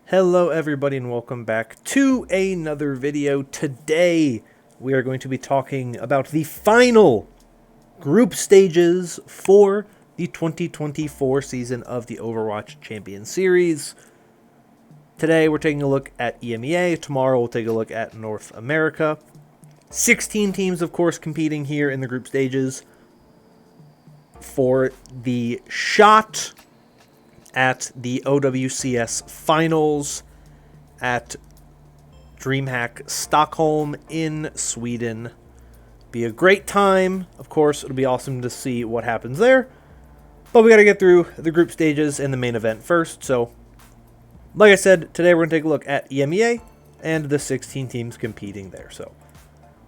Hello everybody and welcome back to another video. Today we are going to be talking about the final group stages for the 2024 season of the Overwatch Champion Series. Today we're taking a look at EMEA, tomorrow we'll take a look at North America. 16 teams of course competing here in the group stages for the shot at the OWCS Finals at DreamHack Stockholm in Sweden. Be a great time. Of course, it'll be awesome to see what happens there. But we got to get through the group stages and the main event first. So, like I said, today we're going to take a look at EMEA and the 16 teams competing there. So,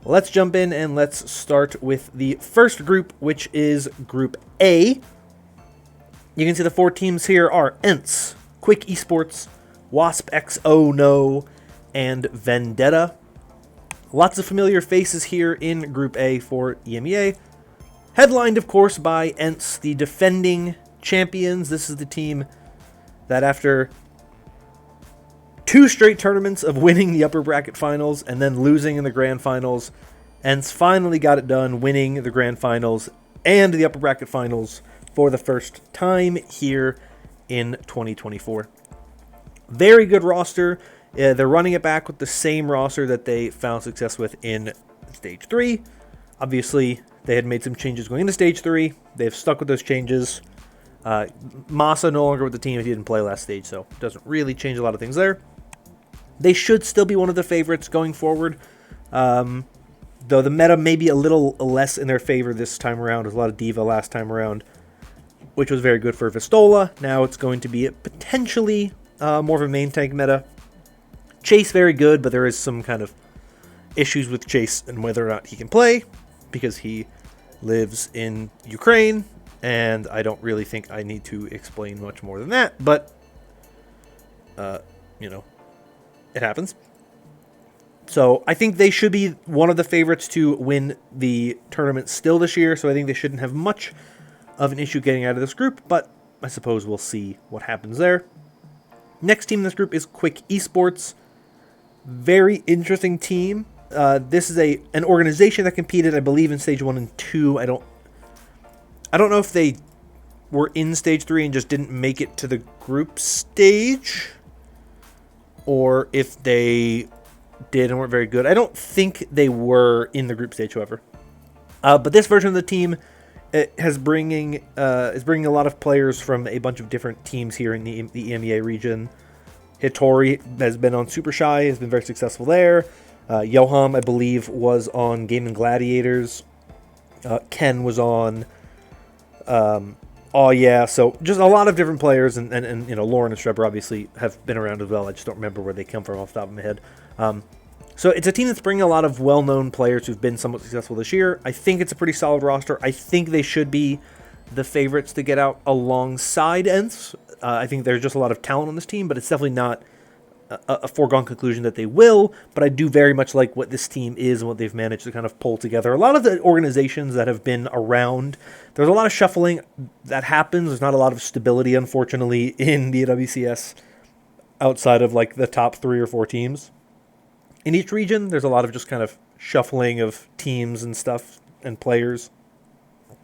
let's jump in and let's start with the first group, which is Group A. You can see the four teams here are ENCE, Quick Esports, Wasp X Oh No, and Vendetta. Lots of familiar faces here in Group A for EMEA. Headlined, of course, by ENCE, the defending champions. This is the team that after 2 straight tournaments of winning the upper bracket finals and then losing in the grand finals, ENCE finally got it done, winning the grand finals and the upper bracket finals for the first time here in 2024. Very good roster. They're running it back with the same roster that they found success with in Stage 3. Obviously, they had made some changes going into Stage 3. They've stuck with those changes. Masa no longer with the team if he didn't play last stage, so it doesn't really change a lot of things there. They should still be one of the favorites going forward. Though the meta may be a little less in their favor this time around. There's a lot of D.Va last time around, which was very good for Vistola. Now it's going to be potentially more of a main tank meta. Chase very good, but there is some kind of issues with Chase and whether or not he can play because he lives in Ukraine, and I don't really think I need to explain much more than that, but it happens. So I think they should be one of the favorites to win the tournament still this year, so I think they shouldn't have much of an issue getting out of this group, but I suppose we'll see what happens there. Next team in this group is Quick Esports. Very interesting team. This is an organization that competed, I believe, in Stage 1 and 2. I don't know if they were in Stage 3 and just didn't make it to the group stage, or if they did and weren't very good. I don't think they were in the group stage, however. But this version of the team is bringing a lot of players from a bunch of different teams here in the EMEA region. Hitori has been on Super Shy, has been very successful there. Yoham, I believe, was on Gaming Gladiators. Ken was on Oh Yeah, so just a lot of different players, and Lauren and Strebber obviously have been around as well. I just don't remember where they come from off the top of my head. So it's a team that's bringing a lot of well-known players who've been somewhat successful this year. I think it's a pretty solid roster. I think they should be the favorites to get out alongside ENCE. I think there's just a lot of talent on this team, but it's definitely not a foregone conclusion that they will. But I do very much like what this team is and what they've managed to kind of pull together. A lot of the organizations that have been around, there's a lot of shuffling that happens. There's not a lot of stability, unfortunately, in the WCS outside of like the top 3 or 4 teams. In each region, there's a lot of just kind of shuffling of teams and stuff and players.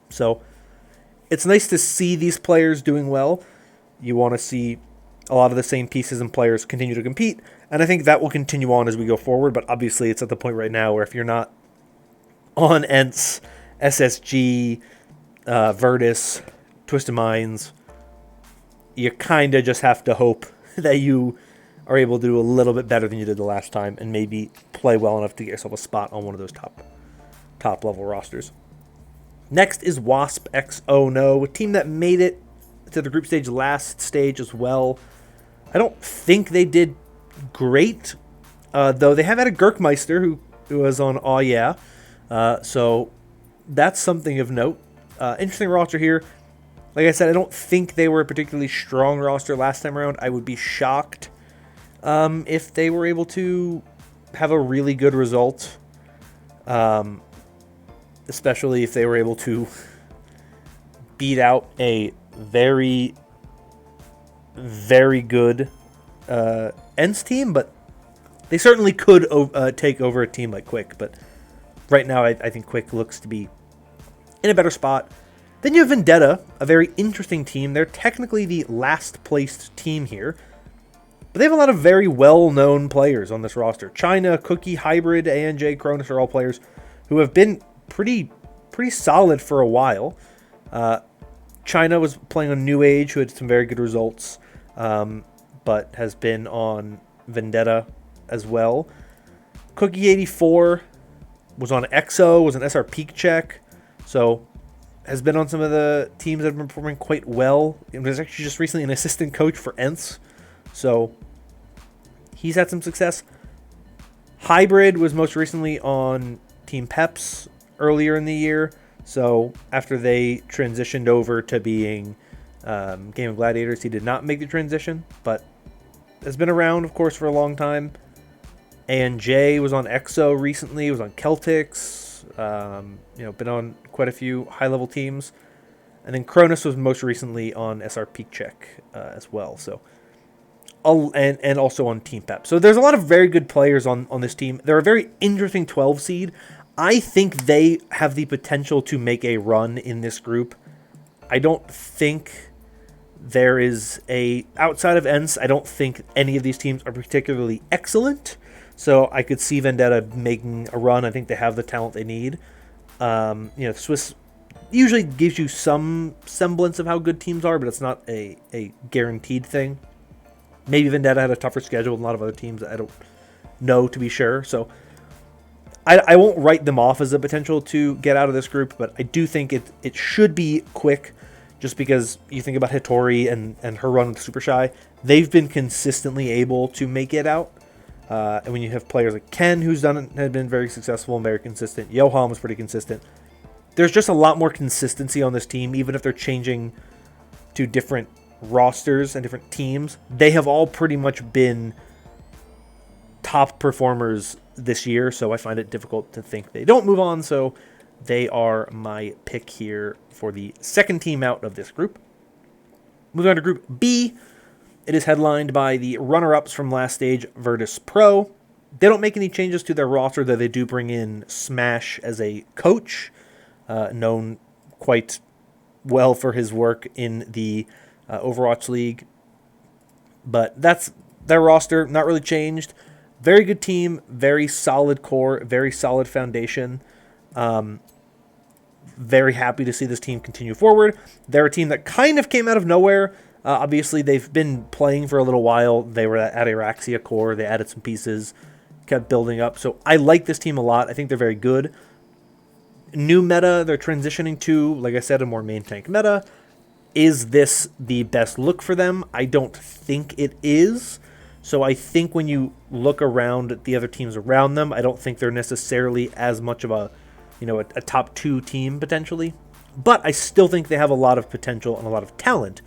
So it's nice to see these players doing well. You want to see a lot of the same pieces and players continue to compete, and I think that will continue on as we go forward, but obviously it's at the point right now where if you're not on ENCE, SSG, Virtus, Twisted Minds, you kind of just have to hope that you are able to do a little bit better than you did the last time and maybe play well enough to get yourself a spot on one of those top level rosters. Next is Wasp X Oh No, a team that made it to the group stage last stage as well. I don't think they did great, though they have had a Gurkmeister who was on Oh Yeah, so that's something of note. Interesting roster here. Like I said, I don't think they were a particularly strong roster last time around. I would be shocked if they were able to have a really good result, especially if they were able to beat out a very, very good Ents team, but they certainly could take over a team like Quick. But right now, I think Quick looks to be in a better spot. Then you have Vendetta, a very interesting team. They're technically the last placed team here, but they have a lot of very well-known players on this roster. China, Cookie, Hybrid, ANJ, Cronus are all players who have been pretty solid for a while. China was playing on New Age, who had some very good results, but has been on Vendetta as well. Cookie84 was on EXO, was an SR Peak Check, so has been on some of the teams that have been performing quite well. He was actually just recently an assistant coach for Ents, so he's had some success. Hybrid was most recently on Team Peps earlier in the year, so after they transitioned over to being Game of Gladiators, he did not make the transition, but has been around, of course, for a long time. ANJ was on EXO recently, was on Celtics, been on quite a few high-level teams. And then Cronus was most recently on SR Peak Check as well. So, and also on Team Pep. So there's a lot of very good players on this team. They're a very interesting 12 seed. I think they have the potential to make a run in this group. I don't think there is outside of Ents, I don't think any of these teams are particularly excellent. So I could see Vendetta making a run. I think they have the talent they need. Swiss usually gives you some semblance of how good teams are, but it's not a guaranteed thing. Maybe Vendetta had a tougher schedule than a lot of other teams. I don't know to be sure. So I won't write them off as a potential to get out of this group, but I do think it should be Quick, just because you think about Hitori and her run with Super Shy. They've been consistently able to make it out. And when you have players like Ken, who's had been very successful and very consistent. Johan was pretty consistent. There's just a lot more consistency on this team, even if they're changing to different rosters and different teams. They have all pretty much been top performers this year, so I find it difficult to think they don't move on. So they are my pick here for the second team out of this group. Moving on to Group B. It is headlined by the runner-ups from last stage, Virtus Pro. They don't make any changes to their roster, though they do bring in Smash as a coach, known quite well for his work in the Overwatch League. But that's their roster, not really changed. Very good team, very solid core, very solid foundation. Very happy to see this team continue forward. They're a team that kind of came out of nowhere. Obviously, they've been playing for a little while. They were at Araxia Core. They added some pieces, kept building up. So I like this team a lot. I think they're very good. New meta, they're transitioning to, like I said, a more main tank meta. Is this the best look for them? I don't think it is. So I think when you look around at the other teams around them, I don't think they're necessarily as much of a top 2 team potentially. But I still think they have a lot of potential and a lot of talent.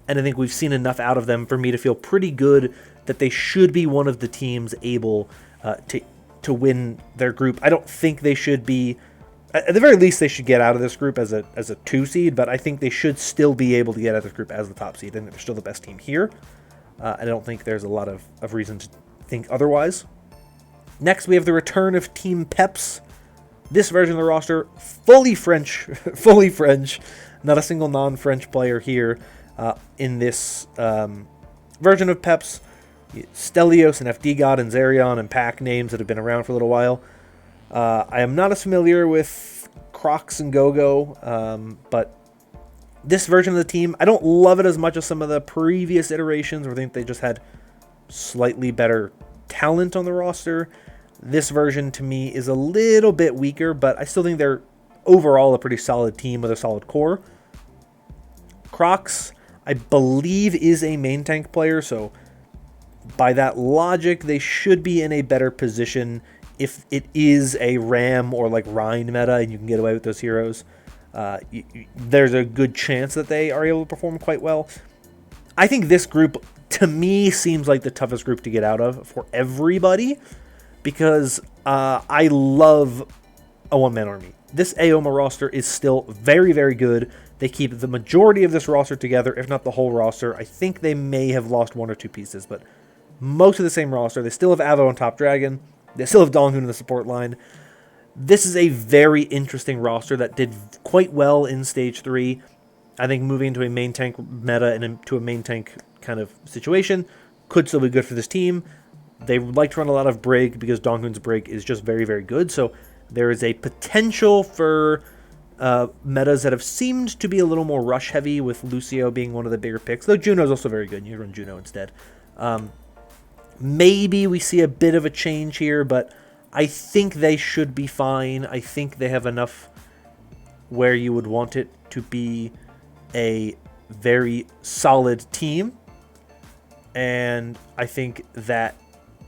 And I think we've seen enough out of them for me to feel pretty good that they should be one of the teams able to win their group. I don't think they should be, at the very least, they should get out of this group as a 2 seed, but I think they should still be able to get out of this group as the top seed. I think they're still the best team here. I don't think there's a lot of reason to think otherwise. Next, we have the return of Team Peps. This version of the roster, fully French, not a single non-French player here. In this version of Peps, Stelios and FD God and Zerion and pack names that have been around for a little while. I am not as familiar with Crocs and Gogo, but this version of the team, I don't love it as much as some of the previous iterations where I think they just had slightly better talent on the roster. This version, to me, is a little bit weaker, but I still think they're overall a pretty solid team with a solid core. Crocs, I believe, is a main tank player, so by that logic, they should be in a better position if it is a Ram or like Rhine meta and you can get away with those heroes. There's a good chance that they are able to perform quite well. I think this group, to me, seems like the toughest group to get out of for everybody because I love a one-man army. This Aoma roster is still very, very good. They keep the majority of this roster together, if not the whole roster. I think they may have lost 1 or 2 pieces, but most of the same roster. They still have Avo on top Dragon. They still have Donghun in the support line. This is a very interesting roster that did quite well in Stage 3. I think moving into a main tank meta and into a main tank kind of situation could still be good for this team. They like to run a lot of Brig because Donghun's Brig is just very, very good. So there is a potential for metas that have seemed to be a little more rush heavy, with Lucio being one of the bigger picks. Though Juno's also very good, and you run Juno instead. Maybe we see a bit of a change here, but I think they should be fine. I think they have enough where you would want it to be a very solid team. And I think that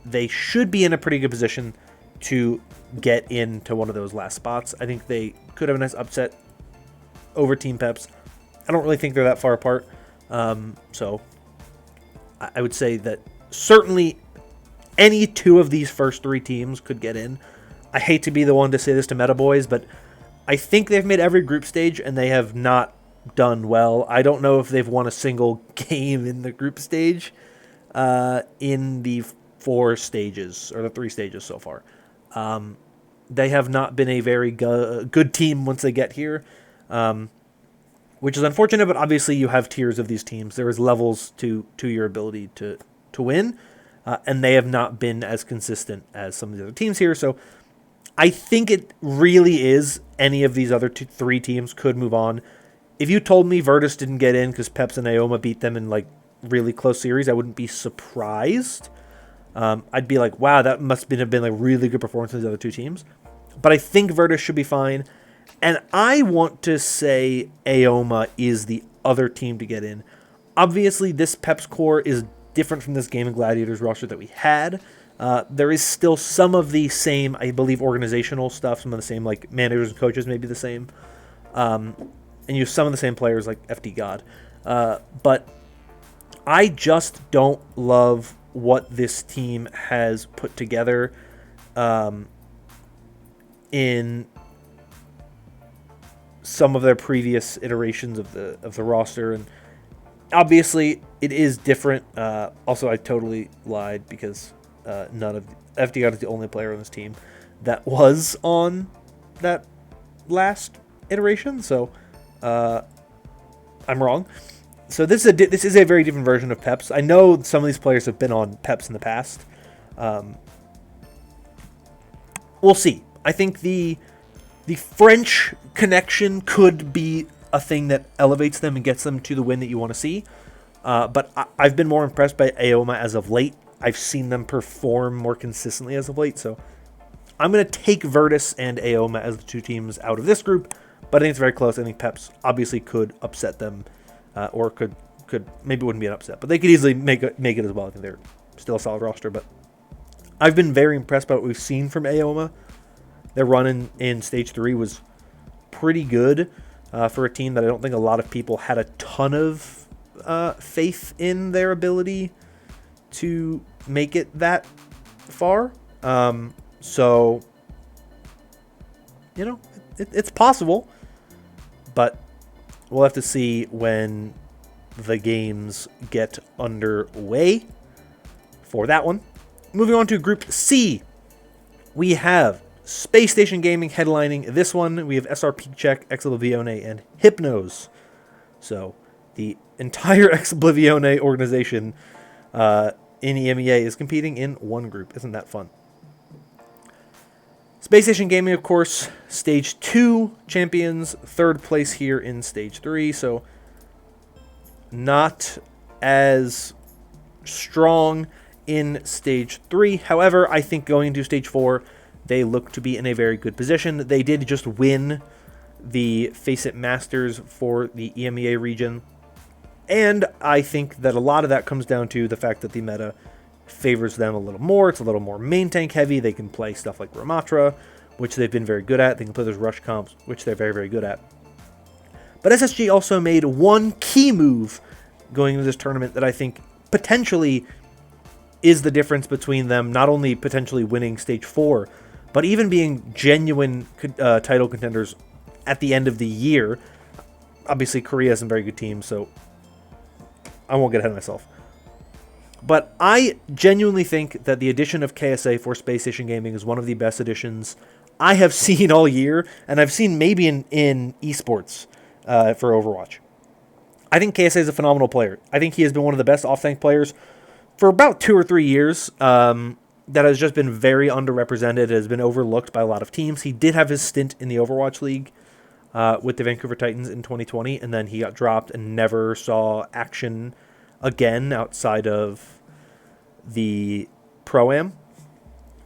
they should be in a pretty good position to get into one of those last spots. I think they could have a nice upset over Team Peps. I don't really think they're that far apart. So I would say that certainly any two of these first three teams could get in. I hate to be the one to say this to Meta Boys, but I think they've made every group stage and they have not done well. I don't know if they've won a single game in the group stage in the 4 stages, or the 3 stages so far. They have not been a very good team once they get here, which is unfortunate, but obviously you have tiers of these teams. There is levels to your ability to win, and they have not been as consistent as some of the other teams here. So I think it really is any of these other 3 teams could move on. If you told me Virtus didn't get in because Peps and Aoma beat them in like really close series, I wouldn't be surprised. I'd be like, wow, that must have been like really good performance of the other 2 teams. But I think Virtus should be fine. And I want to say Aoma is the other team to get in. Obviously, this Peps core is different from this Game of Gladiators roster that we had. There is still some of the same, I believe, organizational stuff. Some of the same, like, managers and coaches may be the same. And you have some of the same players, like FD God. But I just don't love what this team has put together in some of their previous iterations of the roster. And obviously, it is different. Also, I totally lied because none of FD God is the only player on this team that was on that last iteration. So I'm wrong. So this is a very different version of Peps. I know some of these players have been on Peps in the past. We'll see. I think the French connection could be a thing that elevates them and gets them to the win that you want to see. But I've been more impressed by Aoma as of late. I've seen them perform more consistently as of late. So I'm going to take Virtus and Aoma as the 2 teams out of this group. But I think it's very close. I think Peps obviously could upset them. Or could maybe it wouldn't be an upset, but they could easily make it as well. I think they're still a solid roster, but I've been very impressed by what we've seen from Aoma. Their run in Stage 3 was pretty good for a team that I don't think a lot of people had a ton of faith in their ability to make it that far. So, you know, it's possible, but we'll have to see when the games get underway for that one. Moving on to Group C, we have Space Station Gaming headlining this one. We have SR Peakcheck, Ex Oblivione, and Hypnos. So the entire Ex Oblivione organization in EMEA is competing in one group. Isn't that fun? Space Station Gaming, of course, Stage 2 champions, 3rd place here in Stage 3, so not as strong in Stage 3. However, I think going into Stage 4, they look to be in a very good position. They did just win the Face It Masters for the EMEA region, and I think that a lot of that comes down to the fact that the meta favors them a little more. It's a little more main tank heavy. They can play stuff like Ramatra, which they've been very good at. They can play those rush comps, which they're very, very good at. But SSG also made one key move going into this tournament that I think potentially is the difference between them not only potentially winning Stage 4, but even being genuine title contenders at the end of the year. Obviously, Korea has some very good teams, so I won't get ahead of myself. But I genuinely think that the addition of KSA for Space Station Gaming is one of the best additions I have seen all year, and I've seen maybe in esports for Overwatch. I think KSA is a phenomenal player. I think he has been one of the best off-tank players for about 2 or 3 years. That has just been very underrepresented, has been overlooked by a lot of teams. He did have his stint in the Overwatch League with the Vancouver Titans in 2020, and then he got dropped and never saw action again outside of the Pro-Am.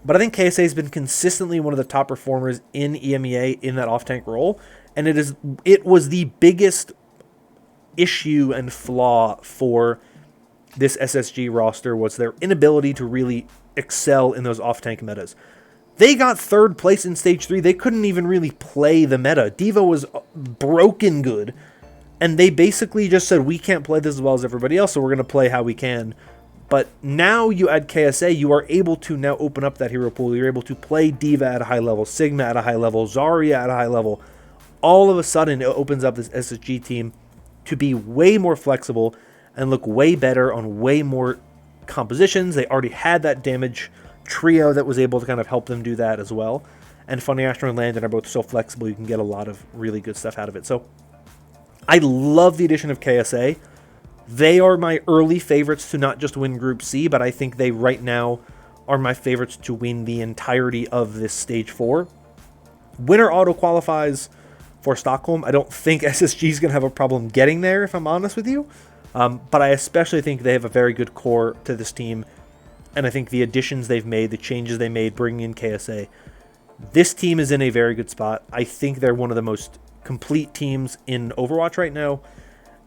But I think KSA has been consistently one of the top performers in EMEA in that off-tank role, and it was the biggest issue and flaw for this SSG roster was their inability to really excel in those off-tank metas. They got 3rd place in Stage 3. They couldn't even really play the meta. D.Va was broken good, and they basically just said, we can't play this as well as everybody else, so we're going to play how we can. But now you add KSA, you are able to now open up that hero pool. You're able to play D.Va at a high level, Sigma at a high level, Zarya at a high level. All of a sudden, it opens up this SSG team to be way more flexible and look way better on way more compositions. They already had that damage trio that was able to kind of help them do that as well. And Funny Astro and Landon are both so flexible, you can get a lot of really good stuff out of it. So I love the addition of KSA. They are my early favorites to not just win Group C, but I think they right now are my favorites to win the entirety of this Stage 4. Winner auto qualifies for Stockholm. I don't think SSG is going to have a problem getting there, if I'm honest with you. But I especially think they have a very good core to this team. And I think the additions they've made, the changes they made, bringing in KSA, this team is in a very good spot. I think they're one of the most complete teams in Overwatch right now.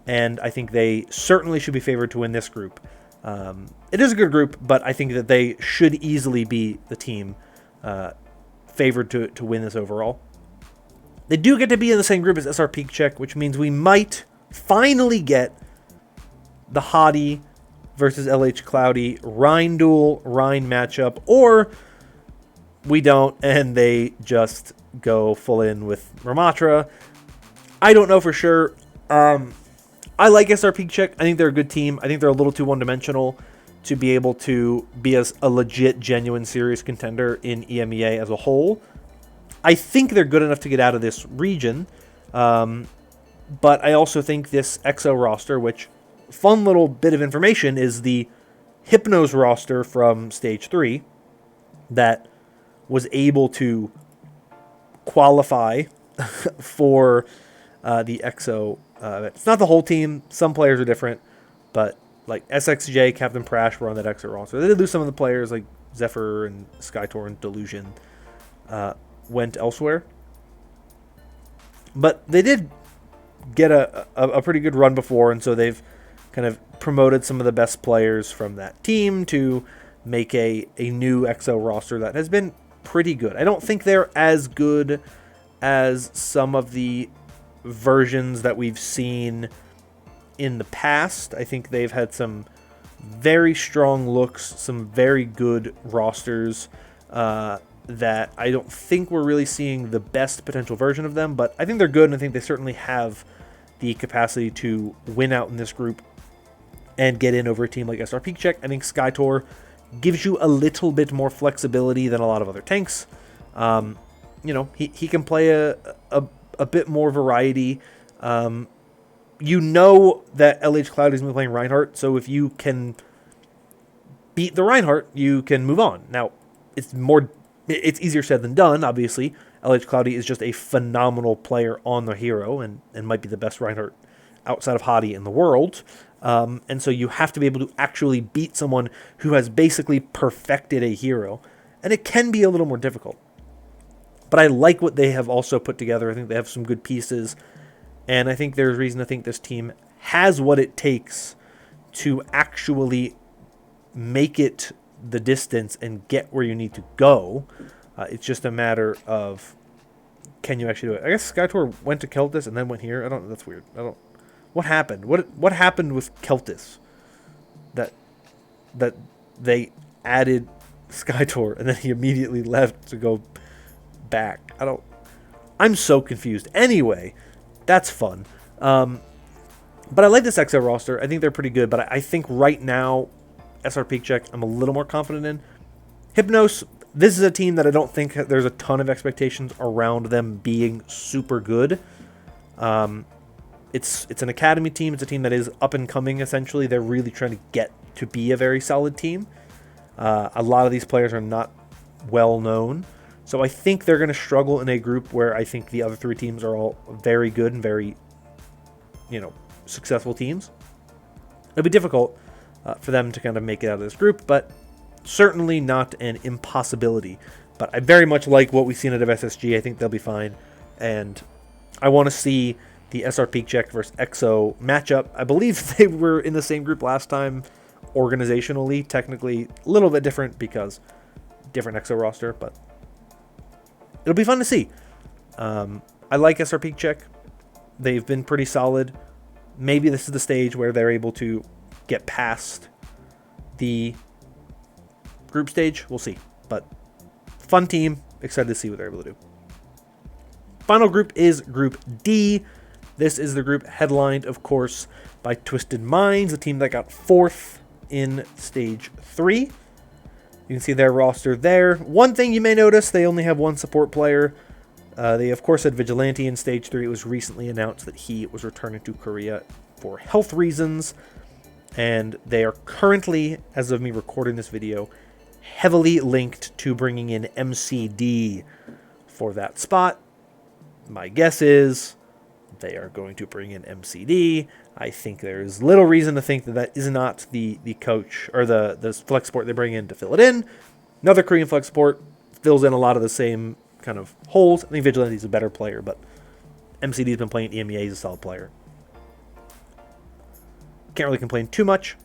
And I think they certainly should be favored to win this group. It is a good group, but I think that they should easily be the team favored to win this overall. They do get to be in the same group as SR Peak Check, which means we might finally get the Hottie versus LH Cloudy Rhine duel, Rhine matchup, or we don't, and they just go full in with Ramatra. I don't know for sure. I like SR Peak Check. I think they're a good team. I think they're a little too one-dimensional to be able to be a legit, genuine, serious contender in EMEA as a whole. I think they're good enough to get out of this region, but I also think this EXO roster, which, fun little bit of information, is the Hypnos roster from Stage 3 that was able to qualify for the EXO. It's not the whole team. Some players are different, but like SXJ, Captain Prash were on that EXO roster. They did lose some of the players like Zephyr and Skytor and Delusion went elsewhere. But they did get a pretty good run before, and so they've kind of promoted some of the best players from that team to make a new EXO roster that has been pretty good. I don't think they're as good as some of the versions that we've seen in the past. I think they've had some very strong looks, some very good rosters that I don't think we're really seeing the best potential version of them, but I think they're good, and I think they certainly have the capacity to win out in this group and get in over a team like SR Peak Check. I think Skytor gives you a little bit more flexibility than a lot of other tanks. He can play a bit more variety. You know that LH Cloud is going to be playing Reinhardt, so if you can beat the Reinhardt, you can move on. Now, it's easier said than done, obviously. LH Cloudy is just a phenomenal player on the hero and might be the best Reinhardt outside of Hottie in the world. And so you have to be able to actually beat someone who has basically perfected a hero. And it can be a little more difficult. But I like what they have also put together. I think they have some good pieces. And I think there's reason to think this team has what it takes to actually make it the distance and get where you need to go. It's just a matter of, can you actually do it? I guess Skytor went to Keltis and then went here. That's weird. What happened? What happened with Keltis? That they added Skytor and then he immediately left to go back. I'm so confused. Anyway, that's fun. But I like this EXO roster. I think they're pretty good, but I think right now SR Peak Check, I'm a little more confident in. Hypnos, this is a team that I don't think there's a ton of expectations around them being super good. It's an academy team. It's a team that is up and coming, essentially. They're really trying to get to be a very solid team. A lot of these players are not well known. So I think they're going to struggle in a group where I think the other three teams are all very good and very, successful teams. It'll be difficult for them to kind of make it out of this group, but certainly not an impossibility. But I very much like what we've seen out of SSG. I think they'll be fine. And I want to see the SR Peak Check versus EXO matchup. I believe they were in the same group last time organizationally. Technically a little bit different because different EXO roster, but it'll be fun to see. I like SR Peak Check. They've been pretty solid. Maybe this is the stage where they're able to get past the group stage. We'll see. But fun team. Excited to see what they're able to do. Final group is Group D. This is the group headlined, of course, by Twisted Minds, the team that got 4th in Stage 3. You can see their roster there. One thing you may notice, they only have one support player. They, of course, had Vigilante in Stage 3. It was recently announced that he was returning to Korea for health reasons. And they are currently, as of me recording this video, heavily linked to bringing in MCD for that spot. My guess is they are going to bring in MCD. I think there's little reason to think that that is not the coach or the flex support they bring in to fill it in. Another Korean flex support fills in a lot of the same kind of holes. I think Vigilante is a better player, but MCD's been playing EMEA. He's a solid player. Can't really complain too much.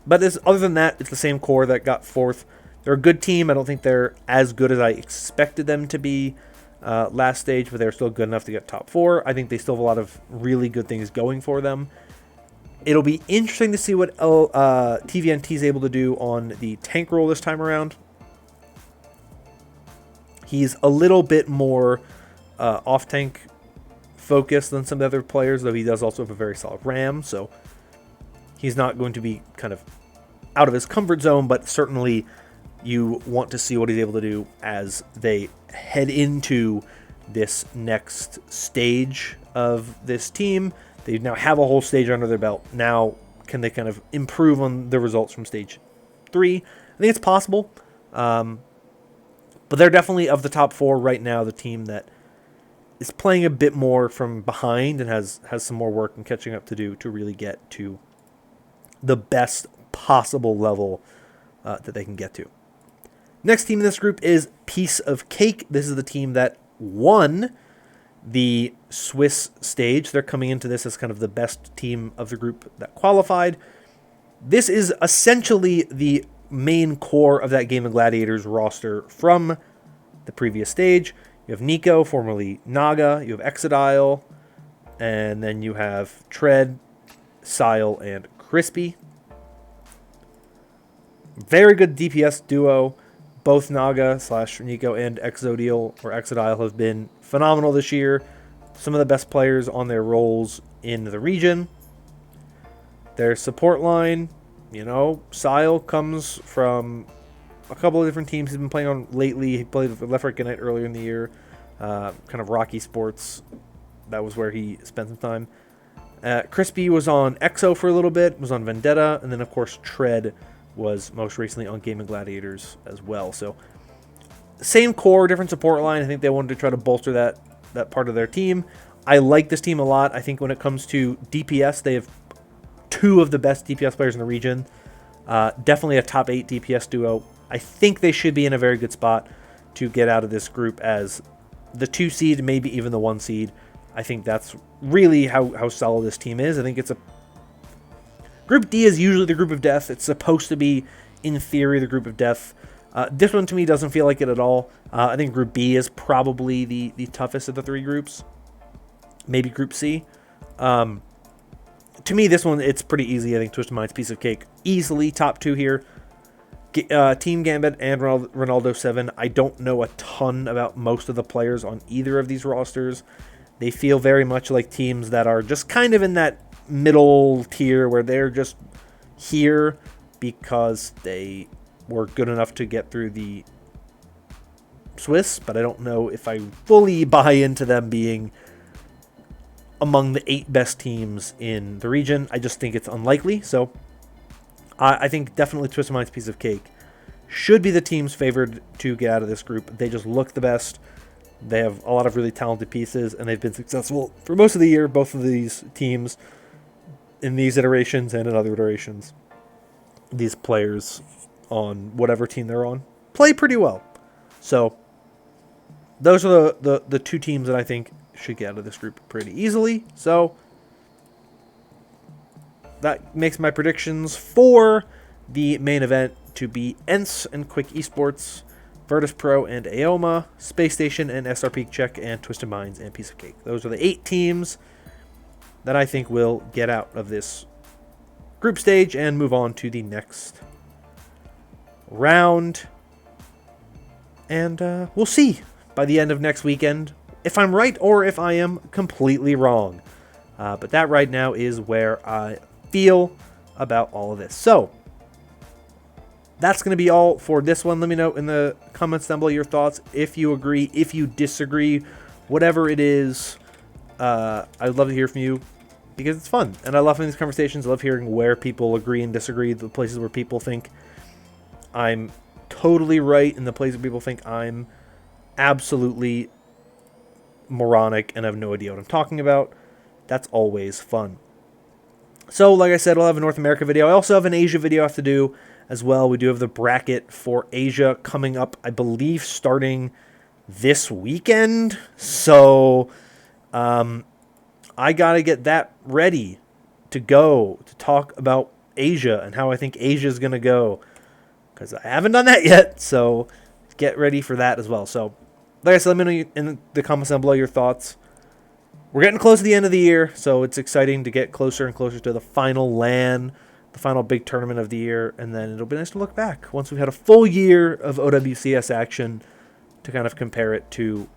But other than that, it's the same core that got 4th. They're a good team. I don't think they're as good as I expected them to be last stage, but they're still good enough to get top 4. I think they still have a lot of really good things going for them. It'll be interesting to see what TVNT is able to do on the tank role this time around. He's a little bit more off-tank focused than some of the other players, though he does also have a very solid RAM, so he's not going to be kind of out of his comfort zone, but certainly you want to see what he's able to do as they head into this next stage of this team. They now have a whole stage under their belt. Now, can they kind of improve on the results from Stage 3? I think it's possible. But they're definitely, of the top 4 right now, the team that is playing a bit more from behind and has some more work and catching up to do to really get to the best possible level that they can get to. Next team in this group is Piece of Cake. This is the team that won the Swiss stage. They're coming into this as kind of the best team of the group that qualified. This is essentially the main core of that Game of Gladiators roster from the previous stage. You have Nico, formerly Naga. You have Exodile. And then you have Tread, Sile, and Crispy. Very good DPS duo. Both Naga / Nico and Exodile have been phenomenal this year. Some of the best players on their roles in the region. Their support line, Sile comes from a couple of different teams he's been playing on lately. He played with Left 4 Dead Knight earlier in the year. Kind of Rocky Sports. That was where he spent some time. Crispy was on EXO for a little bit, was on Vendetta, and then of course Tread was most recently on Game of Gladiators as well. So same core, different support line. I think they wanted to try to bolster that part of their team. I like this team a lot. I think when it comes to DPS, they have 2 of the best DPS players in the region. Definitely a top 8 DPS duo. I think they should be in a very good spot to get out of this group as the 2 seed, maybe even the 1 seed. I think that's really how solid this team is. I think it's Group D is usually the group of death. It's supposed to be, in theory, the group of death. This one, to me, doesn't feel like it at all. I think Group B is probably the toughest of the 3 groups. Maybe Group C. To me, this one, it's pretty easy. I think Twisted Minds, Piece of Cake, easily top 2 here. Team Gambit and Ronaldo 7. I don't know a ton about most of the players on either of these rosters. They feel very much like teams that are just kind of in that middle tier where they're just here because they were good enough to get through the Swiss, but I don't know if I fully buy into them being among the 8 best teams in the region. I just think it's unlikely. So I think definitely Twisted Mind's Piece of Cake should be the teams favored to get out of this group. They just look the best. They have a lot of really talented pieces, and they've been successful for most of the year, both of these teams, in these iterations and in other iterations. These players on whatever team they're on play pretty well. So those are the 2 teams that I think should get out of this group pretty easily. So that makes my predictions for the main event to be ENCE and Quick Esports, Virtus Pro and Aoma, Space Station and SR Peak Check, and Twisted Minds and Piece of Cake. Those are the 8 teams that I think will get out of this group stage and move on to the next round. And we'll see by the end of next weekend if I'm right or if I am completely wrong. But that right now is where I feel about all of this. So that's going to be all for this one. Let me know in the comments down below your thoughts, if you agree, if you disagree, whatever it is. I'd love to hear from you because it's fun. And I love having these conversations. I love hearing where people agree and disagree, the places where people think I'm totally right and the places where people think I'm absolutely moronic and have no idea what I'm talking about. That's always fun. So, like I said, I'll have a North America video. I also have an Asia video I have to do as well. We do have the bracket for Asia coming up, I believe, starting this weekend. So, I got to get that ready to go to talk about Asia and how I think Asia is going to go, because I haven't done that yet. So, get ready for that as well. So, like I said, let me know in the comments down below your thoughts. We're getting close to the end of the year, so it's exciting to get closer and closer to the final LAN, the final big tournament of the year, and then it'll be nice to look back once we've had a full year of OWCS action to kind of compare it to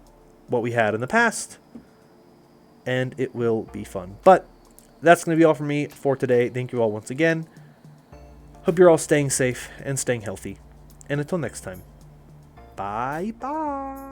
what we had in the past, and it will be fun. But that's going to be all from me for today. Thank you all once again. Hope you're all staying safe and staying healthy, and until next time, bye-bye.